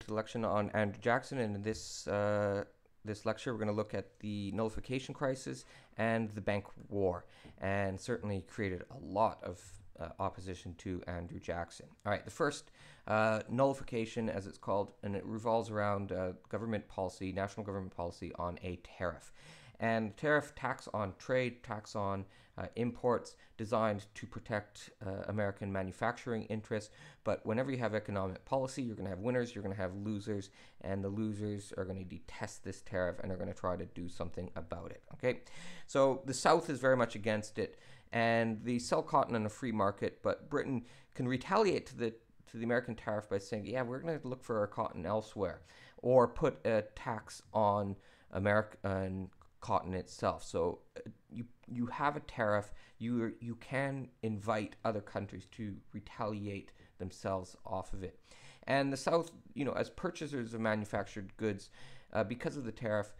to the lecture on Andrew Jackson, and in this lecture, we're going to look at the nullification crisis and the bank war, and certainly created a lot of opposition to Andrew Jackson. All right, the first nullification, as it's called, and it revolves around government policy, national government policy on a tariff. And tariff, tax on trade, tax on imports, designed to protect American manufacturing interests. But whenever you have economic policy, you're going to have winners, you're going to have losers, and the losers are going to detest this tariff and are going to try to do something about it. Okay, so the South is very much against it, and they sell cotton on a free market, but Britain can retaliate to the American tariff by saying, yeah, we're going to look for our cotton elsewhere, or put a tax on American cotton itself. So you have a tariff. You can invite other countries to retaliate themselves off of it. And the South, as purchasers of manufactured goods, because of the tariff,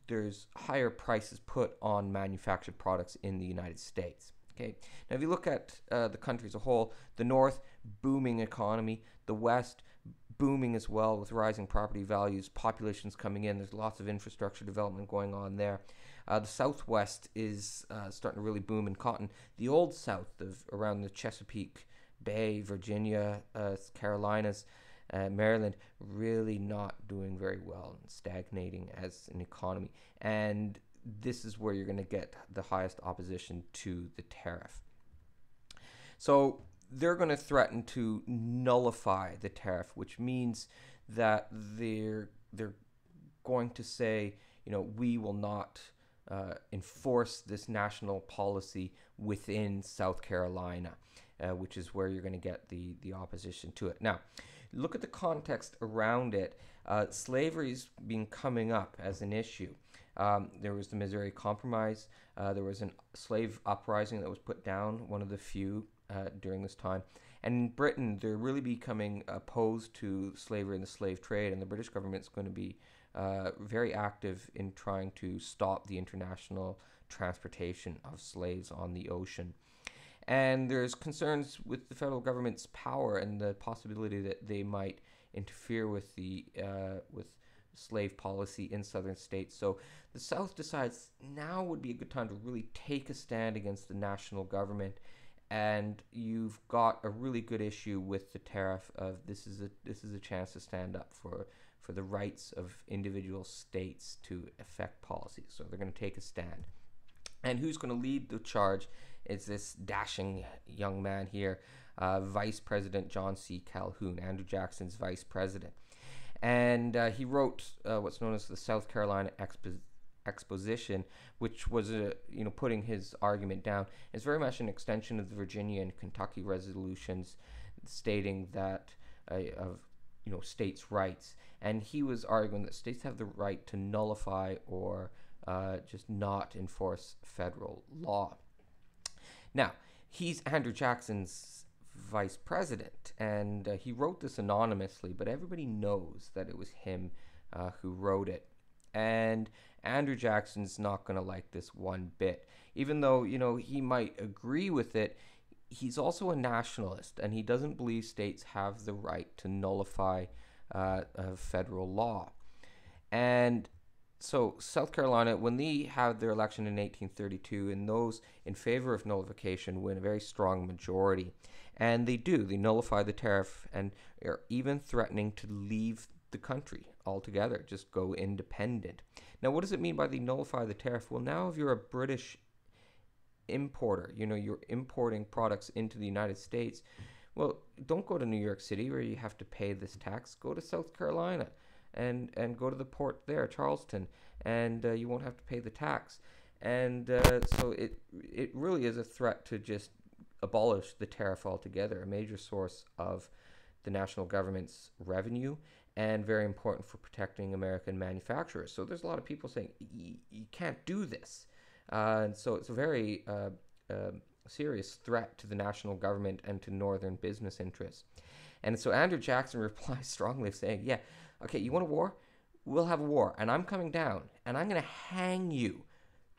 there's higher prices put on manufactured products in the United States. Okay. Now, if you look at the country as a whole, the North, booming economy, the West, booming as well with rising property values, populations coming in. There's lots of infrastructure development going on there. The Southwest is starting to really boom in cotton. The old South, around the Chesapeake Bay, Virginia, Carolinas, Maryland, really not doing very well and stagnating as an economy. And this is where you're going to get the highest opposition to the tariff. So they're going to threaten to nullify the tariff, which means that they're going to say, we will not enforce this national policy within South Carolina, which is where you're going to get the opposition to it. Now, look at the context around it. Slavery's been coming up as an issue. There was the Missouri Compromise. There was a slave uprising that was put down, one of the few during this time. And in Britain, they're really becoming opposed to slavery and the slave trade, and the British government's going to be very active in trying to stop the international transportation of slaves on the ocean. And there's concerns with the federal government's power and the possibility that they might interfere with the with slave policy in southern states. So the South decides now would be a good time to really take a stand against the national government. And you've got a really good issue with the tariff of this is a chance to stand up for the rights of individual states to affect policy. So they're going to take a stand. And who's going to lead the charge is this dashing young man here, Vice President John C. Calhoun, Andrew Jackson's vice president. And he wrote what's known as the South Carolina Exposition, which was putting his argument down. It's very much an extension of the Virginia and Kentucky resolutions, stating that of states' rights, and he was arguing that states have the right to nullify or just not enforce federal law. Now, he's Andrew Jackson's vice president, and he wrote this anonymously, but everybody knows that it was him who wrote it. And Andrew Jackson's not going to like this one bit. Even though, he might agree with it, he's also a nationalist, and he doesn't believe states have the right to nullify federal law. And so South Carolina, when they had their election in 1832, and those in favor of nullification win a very strong majority. And they do. They nullify the tariff and are even threatening to leave the country altogether, just go independent. Now, what does it mean by they nullify the tariff? Well, now if you're a British importer, you're importing products into the United States, well, don't go to New York City where you have to pay this tax. Go to South Carolina and go to the port there, Charleston, and you won't have to pay the tax. And so it really is a threat to just abolish the tariff altogether, a major source of the national government's revenue, and very important for protecting American manufacturers. So there's a lot of people saying, you can't do this. And so it's a very serious threat to the national government and to northern business interests. And so Andrew Jackson replies strongly saying, yeah, okay, you want a war? We'll have a war. And I'm coming down, and I'm going to hang you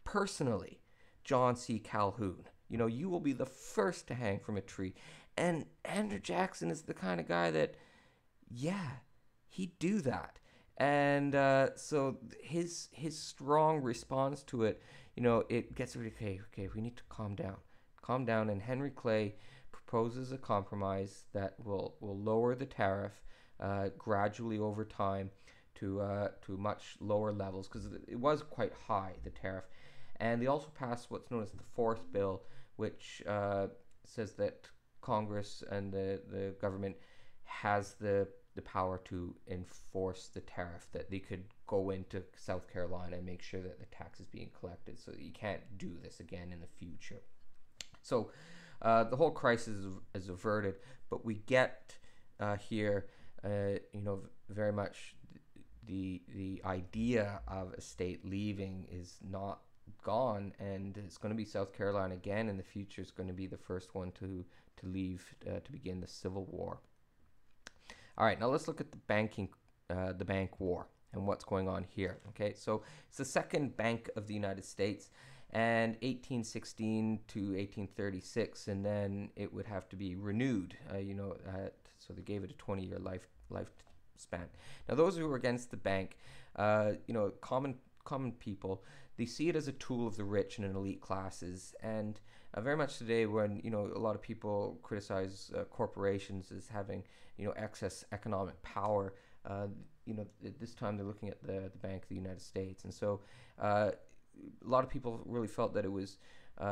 personally, John C. Calhoun. You will be the first to hang from a tree. And Andrew Jackson is the kind of guy that, yeah, he'd do that. And so his strong response to it, it gets everybody, okay, we need to calm down. And Henry Clay proposes a compromise that will lower the tariff gradually over time to much lower levels, because it was quite high, the tariff. And they also passed what's known as the Fourth Bill, which says that Congress and the government has the power to enforce the tariff, that they could go into South Carolina and make sure that the tax is being collected, so that you can't do this again in the future. So the whole crisis is averted, but we get here, very much the idea of a state leaving is not gone, and it's going to be South Carolina again in the future. Is going to be the first one to leave to begin the Civil War. All right, now let's look at the bank war and what's going on here. Okay, so it's the second Bank of the United States, and 1816 to 1836, and then it would have to be renewed. So they gave it a 20-year lifespan. Now, those who are against the bank, common people, they see it as a tool of the rich and elite classes. And very much today, when a lot of people criticize corporations as having excess economic power, at this time they're looking at the Bank of the United States. And so a lot of people really felt that it was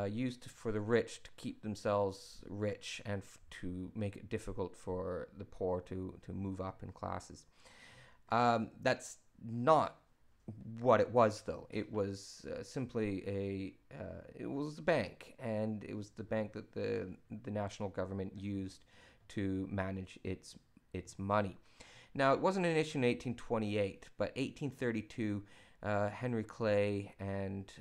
used for the rich to keep themselves rich and to make it difficult for the poor to move up in classes. That's not what it was, though. It was simply it was the bank, and it was the bank that the national government used to manage its money. Now, it wasn't an issue in 1828, but 1832, Henry Clay and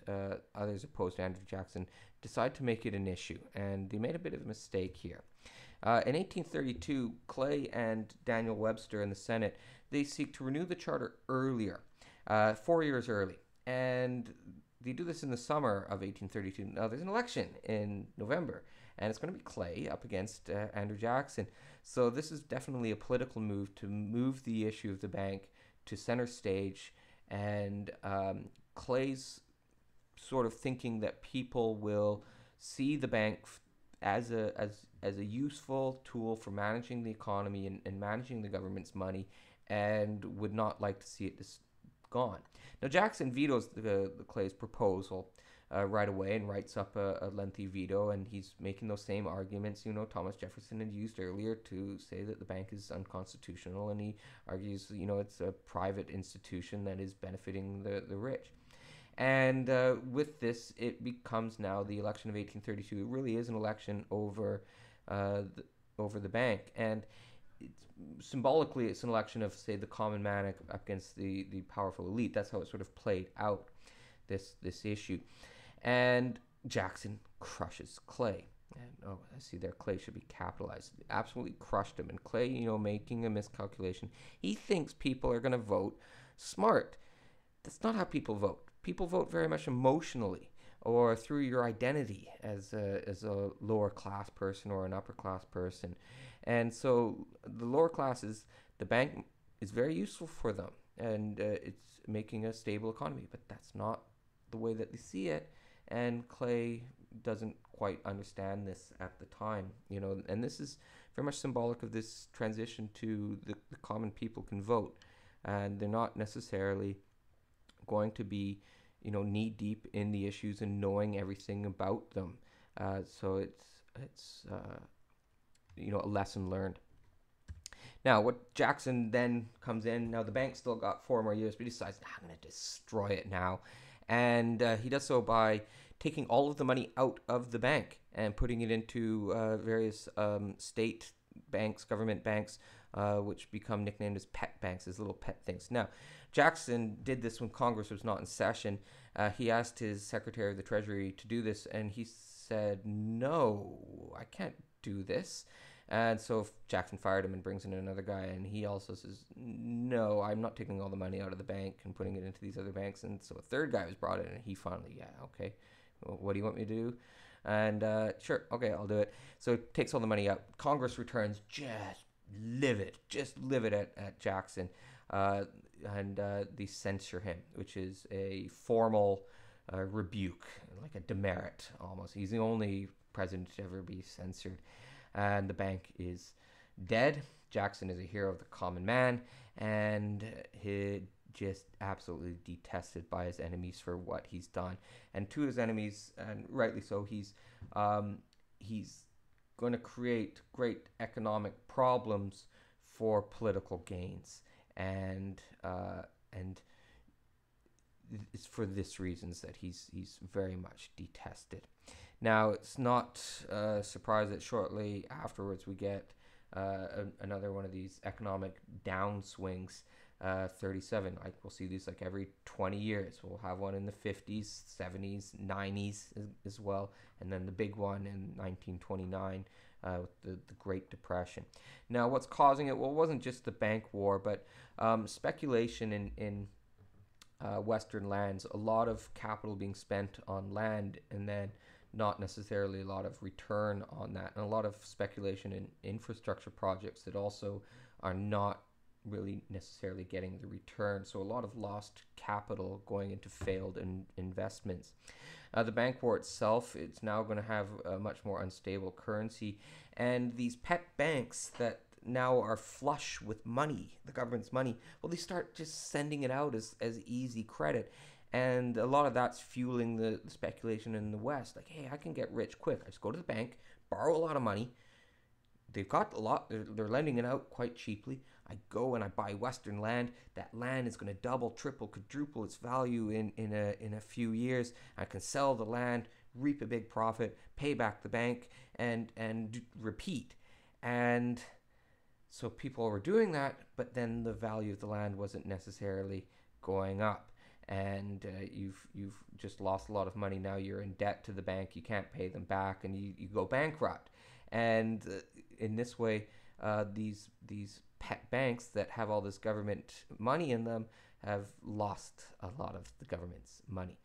others opposed to Andrew Jackson decided to make it an issue, and they made a bit of a mistake here. In 1832, Clay and Daniel Webster in the Senate, they seek to renew the charter earlier, 4 years early, and they do this in the summer of 1832. Now, there's an election in November, and it's going to be Clay up against Andrew Jackson. So this is definitely a political move to move the issue of the bank to center stage, and Clay's sort of thinking that people will see the bank as a useful tool for managing the economy and managing the government's money, and would not like to see it gone. Now, Jackson vetoes the Clay's proposal right away and writes up a lengthy veto, and he's making those same arguments Thomas Jefferson had used earlier to say that the bank is unconstitutional, and he argues it's a private institution that is benefiting the rich. And with this, it becomes now the election of 1832. It really is an election over the bank, and symbolically, it's an election of, say, the common man against the powerful elite. That's how it sort of played out, this issue. And Jackson crushes Clay. And I see there, Clay should be capitalized. Absolutely crushed him. And Clay, making a miscalculation. He thinks people are going to vote smart. That's not how people vote. People vote very much emotionally, or through your identity as a lower class person or an upper class person. And so the lower classes, the bank is very useful for them, and it's making a stable economy, but that's not the way that they see it. And Clay doesn't quite understand this at the time, and this is very much symbolic of this transition to the common people can vote, and they're not necessarily going to be knee deep in the issues and knowing everything about them. So it's a lesson learned. Now, what Jackson then comes in. Now, the bank still got 4 more years, but he decides, I'm going to destroy it now. And he does so by taking all of the money out of the bank and putting it into various state banks, government banks, which become nicknamed as pet banks, as little pet things. Now, Jackson did this when Congress was not in session. He asked his Secretary of the Treasury to do this, and he said, no, I can't do this. And so Jackson fired him and brings in another guy, and he also says, no, I'm not taking all the money out of the bank and putting it into these other banks. And so a third guy was brought in, and he finally, okay, well, what do you want me to do? And sure, okay, I'll do it. So it takes all the money out. Congress returns just livid, just livid at Jackson, uh, and they censure him, which is a formal rebuke, like a demerit almost. He's the only president to ever be censored, and the bank is dead. Jackson is a hero of the common man, and he just absolutely detested by his enemies for what he's done. And to his enemies, and rightly so, he's going to create great economic problems for political gains, and it's for this reasons that he's very much detested. Now, it's not a surprise that shortly afterwards we get another one of these economic downswings. 37. Like we'll see these like every 20 years. We'll have one in the 50s, 70s, 90s as well, and then the big one in 1929 with the Great Depression. Now, what's causing it? Well, it wasn't just the bank war, but speculation in Western lands. A lot of capital being spent on land, and then not necessarily a lot of return on that, and a lot of speculation in infrastructure projects that also are not really necessarily getting the return. So a lot of lost capital going into failed investments. The bank war itself, it's now going to have a much more unstable currency, and these pet banks that now are flush with money, the government's money, well, they start just sending it out as easy credit. And a lot of that's fueling the speculation in the West. Like, hey, I can get rich quick. I just go to the bank, borrow a lot of money. They've got a lot. They're lending it out quite cheaply. I go and I buy Western land. That land is going to double, triple, quadruple its value in a few years. I can sell the land, reap a big profit, pay back the bank, and repeat. And so people were doing that, but then the value of the land wasn't necessarily going up, and you've just lost a lot of money. Now you're in debt to the bank. You can't pay them back, and you go bankrupt. And in this way, these pet banks that have all this government money in them have lost a lot of the government's money.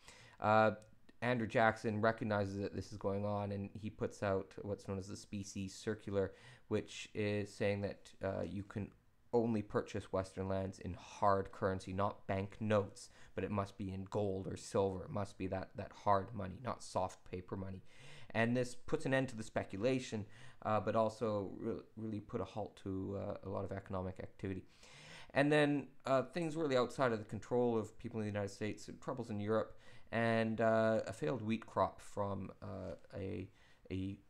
Andrew Jackson recognizes that this is going on, and he puts out what's known as the Specie Circular, which is saying that you can only purchase Western lands in hard currency, not bank notes, but it must be in gold or silver. It must be that hard money, not soft paper money. And this puts an end to the speculation, but also really put a halt to a lot of economic activity. And then things really outside of the control of people in the United States, troubles in Europe, and a failed wheat crop from an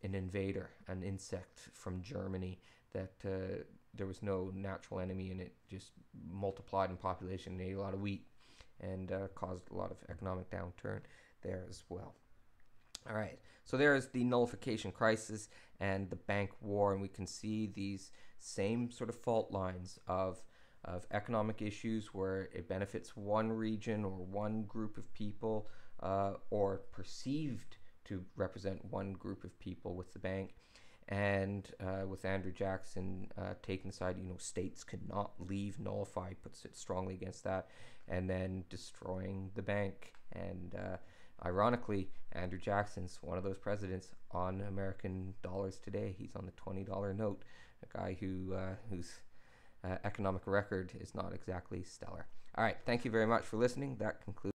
invader, an insect from Germany that there was no natural enemy, and it just multiplied in population and ate a lot of wheat, and caused a lot of economic downturn there as well. All right, so there's the nullification crisis and the bank war, and we can see these same sort of fault lines of economic issues where it benefits one region or one group of people, or perceived to represent one group of people with the bank. And with Andrew Jackson taking the side, states could not leave, nullify, puts it strongly against that, and then destroying the bank. And ironically, Andrew Jackson's one of those presidents on American dollars today. He's on the $20 note, a guy whose economic record is not exactly stellar. All right, thank you very much for listening. That concludes